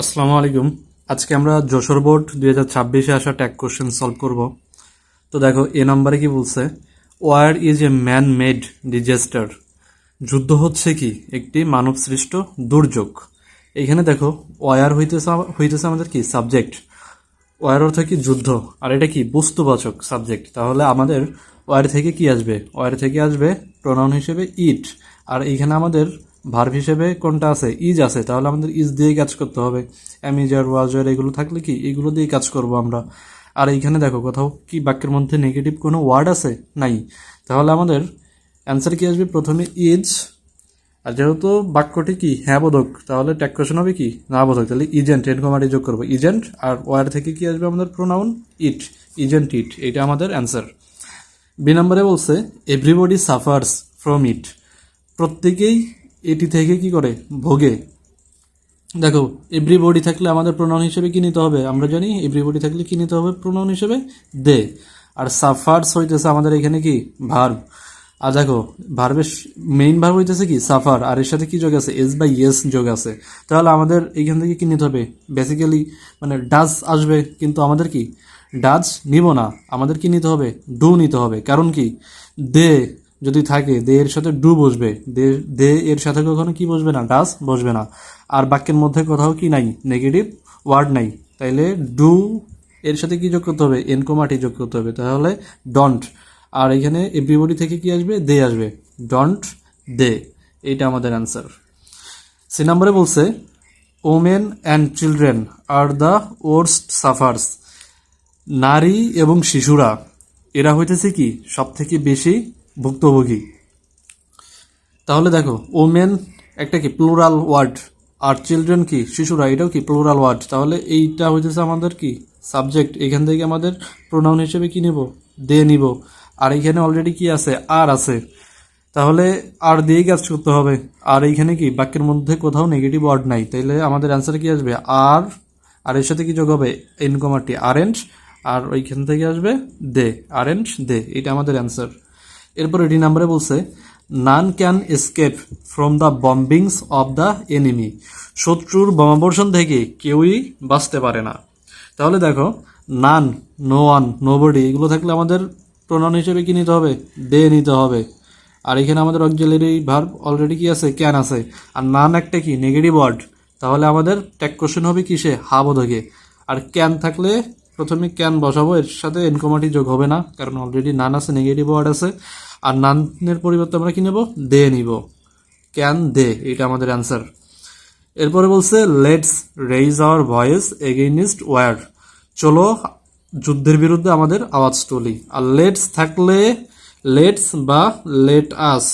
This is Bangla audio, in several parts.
আসসালামু আলাইকুম। আজকে আমরা যশোর বোর্ড 2026-এ আসা ট্যাগ কোশ্চেন সলভ করব। তো দেখো, এ নম্বরে কি বলছে, war is a man made disaster. যুদ্ধ হচ্ছে কি একটি মানব সৃষ্ট দুর্যোগ। এইখানে দেখো, ওয়ার হইতেছে আমাদের কি সাবজেক্ট। ওয়ার অর্থ কি যুদ্ধ, আর এটা কি বস্তুবাচক সাবজেক্ট। তাহলে আমাদের ওয়ার থেকে কি আসবে, ওয়ার থেকে আসবে প্রোনাউন হিসেবে ইট। আর এইখানে আমাদের ভার্ব হিসেবে কোনটা আছে, ইজ আছে। তাহলে আমাদের ইজ দিয়ে কাজ করতে হবে। অ্যামিজার ওয়াজার এগুলো থাকলে কি এগুলো দিয়ে কাজ করব আমরা। আর এইখানে দেখো, কোথাও কি বাক্যের মধ্যে নেগেটিভ কোনো ওয়ার্ড আছে নাই। তাহলে আমাদের অ্যান্সার কি আসবে, প্রথমে ইজ। আর যেহেতু বাক্যটি কি হ্যাঁ বোধক, তাহলে ট্যাগ কোশ্চেন হবে কি না বোধক। তাহলে ইজেন্ট এন কমাটি যোগ করবো, ইজেন্ট। আর ওয়ার থেকে কি আসবে আমাদের প্রোনাউন ইট, ইজেন্ট ইট। এটা আমাদের অ্যান্সার। বি নম্বরে বলছে এভরিবডি সাফার্স ফ্রম ইট। প্রত্যেকেই এটি থেকে কি করে, ভোগে। দেখো, এভরিবডি থাকলে আমাদের প্রোনাউন হিসেবে কি নিতে হবে, আমরা জানি এভরিবডি থাকলে কি নিতে হবে, প্রোনাউন হিসেবে দে। আর সাফার্স হইতেছে আমাদের এখানে কি ভার্ব। আর দেখো, ভার্বের মেইন ভার্ব হইতেছে কি সাফার, আর এর সাথে কি যোগ আছে, এস বা ইয়েস যোগ আছে। তাহলে আমাদের এইখান থেকে কি নিতে হবে, বেসিক্যালি মানে ডাজ আসবে, কিন্তু আমাদের কি ডাজ নিব না, আমাদের কি নিতে হবে, ডু নিতে হবে। কারণ কি, দে যদি থাকে, দে এর সাথে ডু বসবে, দে দে এর সাথে কখনো কি বসবে না, ডাজ বসবে না। আর বাক্যের মধ্যে কোথাও কি নাই, নেগেটিভ ওয়ার্ড নাই। তাইলে ডু এর সাথে কি যোগ করতে হবে, এনকোমাটি যোগ করতে হবে। তাহলে ডন্ট। আর এখানে এভরিবডি থেকে কি আসবে, দে আসবে, ডন্ট দে। এইটা আমাদের অ্যান্সার। সি নম্বরে বলছে women and children are the worst suffers. নারী এবং শিশুরা এরা হইতেছে কি সব থেকে বেশি ভুক্তভোগী। তাহলে দেখো, ওমেন একটা কি প্লুরাল ওয়ার্ড, আর চিলড্রেন কি শিশুরা, এটাও কি প্লুরাল ওয়ার্ড। তাহলে এইটা হইতেছে আমাদের কি সাবজেক্ট। এখান থেকে আমাদের প্রোনাউন হিসেবে কি নিব, দে নিব। আর এখানে অলরেডি কি আছে, আর আছে। তাহলে আর দিয়েই কাজ করতে হবে। আর এইখানে কি বাক্যের মধ্যে কোথাও নেগেটিভ ওয়ার্ড নাই। তাইলে আমাদের অ্যান্সার কি আসবে, আর। আর এর সাথে কি যোগ হবে, এনকমাটি আরেন্ট। আর ওইখান থেকে আসবে দে, আরেন্ট দে। এটা আমাদের অ্যান্সার। এরপর এটি নাম্বারে বলছে none can escape from the bombings of the enemy. শত্রুর বোমাবর্ষণ থেকে কেউই বাঁচতে পারে না। তাহলে দেখো, নান, নো ওয়ান, নোবডি এগুলো থাকলে আমাদের প্রোনাউন হিসেবে কি নিতে হবে, দে নিতে হবে। আর এখানে আমাদের অক্সিলারি ভার্ব অলরেডি কি আছে, ক্যান আছে। আর নান একটা কি নেগেটিভ ওয়ার্ড। তাহলে আমাদের ট্যাগ কোশ্চেন হবে কিসে, হা বোধকে। আর ক্যান থাকলে প্রথমে ক্যান বসাবো, এর সাথে এনকমাটি যোগ হবে না, কারণ অলরেডি নান আছে, নেগেটিভ ওয়ার্ড আছে। আর নানের পরিবর্তে আমরা কি নেব, দে নিব, ক্যান দে। এটা আমাদের অ্যান্সার। এরপরে বলছে let's raise our voice against war. চলো যুদ্ধের বিরুদ্ধে আমাদের আওয়াজ তুলি। আর লেটস থাকলে লেটস বা লেট আস,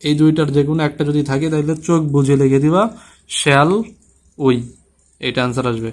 এই দুইটার যে কোনো একটা যদি থাকে, তাহলে চোখ বুঝে লিখে দিবা শ্যাল উই। এটা অ্যান্সার আসবে।